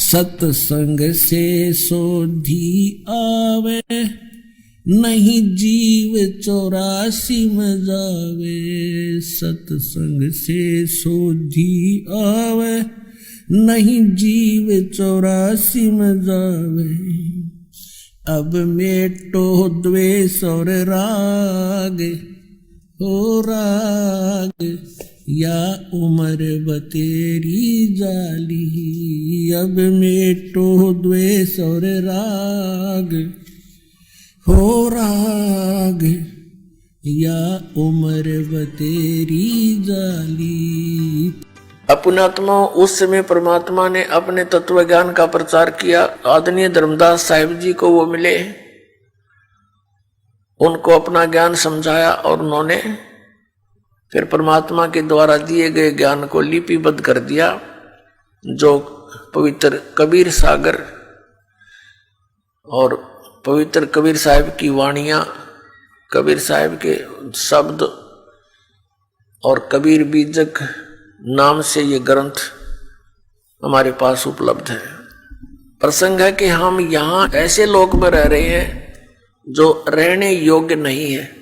सत्संग से सोधी आवे, नहीं जीव 84 में जावे। सत्संग से सोधी आवे, नहीं जीव 84 में जावे। अब मेटो द्वेष और राग, हो राग या उम्र बतेरी जाली। अब मेटो द्वेष और राग, हो राग या उम्र बतेरी जाली। अपनात्मा उस समय परमात्मा ने अपने तत्व ज्ञान का प्रचार किया। आदरणीय धर्मदास साहिब जी को वो मिले, उनको अपना ज्ञान समझाया और उन्होंने फिर परमात्मा के द्वारा दिए गए ज्ञान को लिपिबद्ध कर दिया, जो पवित्र कबीर सागर और पवित्र कबीर साहिब की वाणियां, कबीर साहिब के शब्द और कबीर बीजक नाम से ये ग्रंथ हमारे पास उपलब्ध है। प्रसंग है कि हम यहाँ ऐसे लोक में रह रहे हैं जो रहने योग्य नहीं है।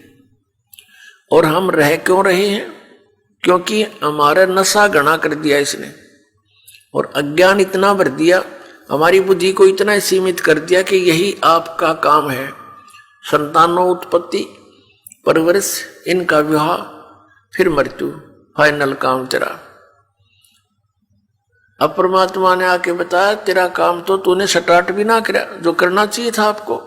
और हम रह क्यों रहे हैं? क्योंकि हमारा नशा घना कर दिया इसने, और अज्ञान इतना भर दिया, हमारी बुद्धि को इतना सीमित कर दिया कि यही आपका काम है, संतानों उत्पत्ति, परवरिश, इनका विवाह, फिर मृत्यु, फाइनल काम तेरा। अब परमात्मा ने आके बताया तेरा काम तो तूने स्टार्ट भी ना किया, जो करना चाहिए था आपको,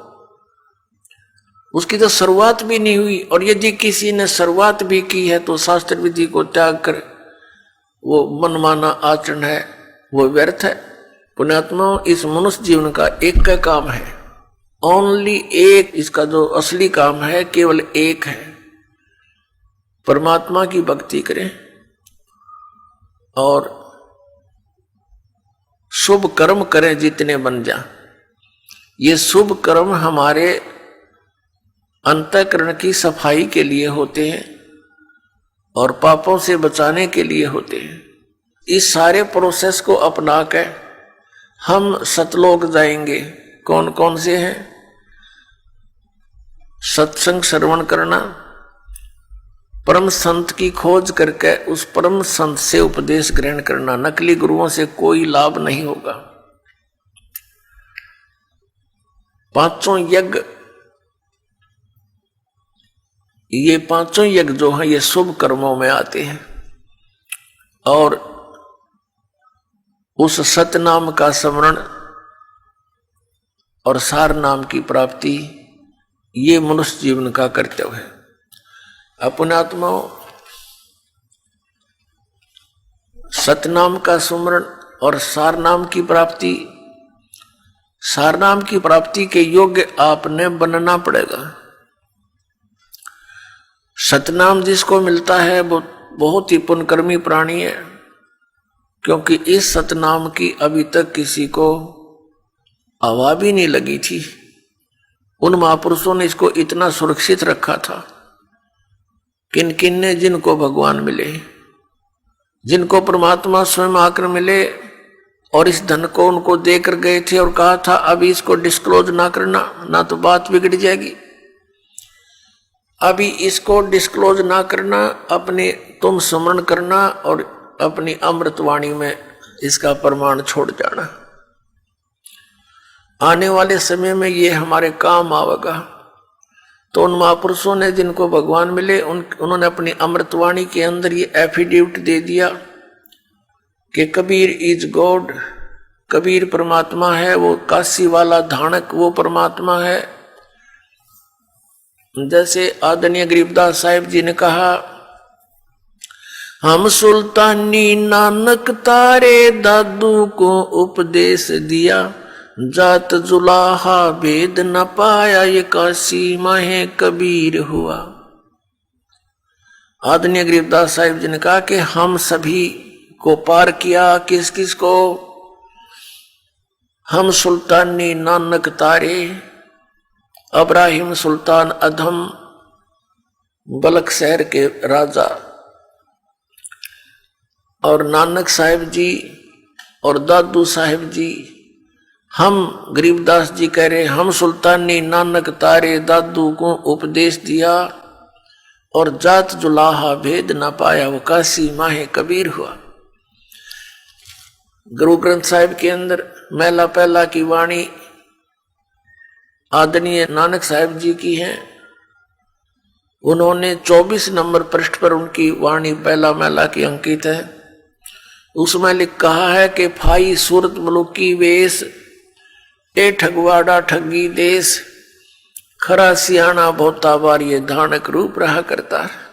उसकी तो शुरुआत भी नहीं हुई। और यदि किसी ने शुरुआत भी की है तो शास्त्र विधि को त्याग कर वो मनमाना आचरण है, वो व्यर्थ है। पुण्यात्मा, इस मनुष्य जीवन का एक का काम है, ओनली एक, इसका जो असली काम है केवल एक है, परमात्मा की भक्ति करें और शुभ कर्म करें जितने बन जा। ये शुभ कर्म हमारे अंतःकरण की सफाई के लिए होते हैं और पापों से बचाने के लिए होते हैं। इस सारे प्रोसेस को अपना कर हम सतलोक जाएंगे। कौन कौन से हैं? सत्संग श्रवण करना, परम संत की खोज करके उस परम संत से उपदेश ग्रहण करना। नकली गुरुओं से कोई लाभ नहीं होगा। पांचों यज्ञ, ये पांचों यज्ञ जो हैं ये शुभ कर्मों में आते हैं, और उस सत नाम का स्मरण और सार नाम की प्राप्ति ये मनुष्य जीवन का कर्तव्य है। अपने आत्माओं, सतनाम का सुमरण और सार नाम की प्राप्ति, सार नाम की प्राप्ति के योग्य आपने बनना पड़ेगा। सतनाम जिसको मिलता है वो बहुत ही पुण्यकर्मी प्राणी है, क्योंकि इस सतनाम की अभी तक किसी को हवा भी नहीं लगी थी। उन महापुरुषों ने इसको इतना सुरक्षित रखा था। किन किन ने, जिनको भगवान मिले, जिनको परमात्मा स्वयं आकर मिले और इस धन को उनको देकर गए थे और कहा था अभी इसको डिस्क्लोज ना करना, ना तो बात बिगड़ जाएगी, अभी इसको डिस्क्लोज ना करना, अपने तुम स्मरण करना और अपनी अमृतवाणी में इसका प्रमाण छोड़ जाना। आने वाले समय में ये हमारे काम आवेगा। तो उन महापुरुषों ने जिनको भगवान मिले उन्होंने अपनी अमृतवाणी के अंदर ये एफिडेविट दे दिया कि कबीर इज गॉड, कबीर परमात्मा है, वो काशी वाला धानक वो परमात्मा है। जैसे आदरणीय गरीबदास साहिब जी ने कहा, हम सुल्तानी नानक तारे दादू को उपदेश दिया, जात जुलाहा भेद न पाया, ये काशी माहे कबीर हुआ। आदरणीय गरीबदास साहिब जी ने कहा कि हम सभी को पार किया, किस किस को? हम सुल्तानी नानक तारे, अब्राहिम सुल्तान अधम बलक शहर के राजा, और नानक साहिब जी और दादू साहिब जी हम गरीबदास जी कह रहे, हम सुल्तानी नानक तारे दादू को उपदेश दिया, और जात जुलाहा भेद न पाया, वो काशी माहे कबीर हुआ। गुरु ग्रंथ साहिब के अंदर महला पहला की वाणी आदरणीय नानक साहिब जी की है। उन्होंने 24 नंबर पृष्ठ पर उनकी वाणी पहला महला की अंकित है। उसमें कहा है कि फाई सूरत मलुकी वेश, ए ठगवाड़ा ठगी देश, खरा सियाणा बहुता बार ये धानक रूप रहा करता है।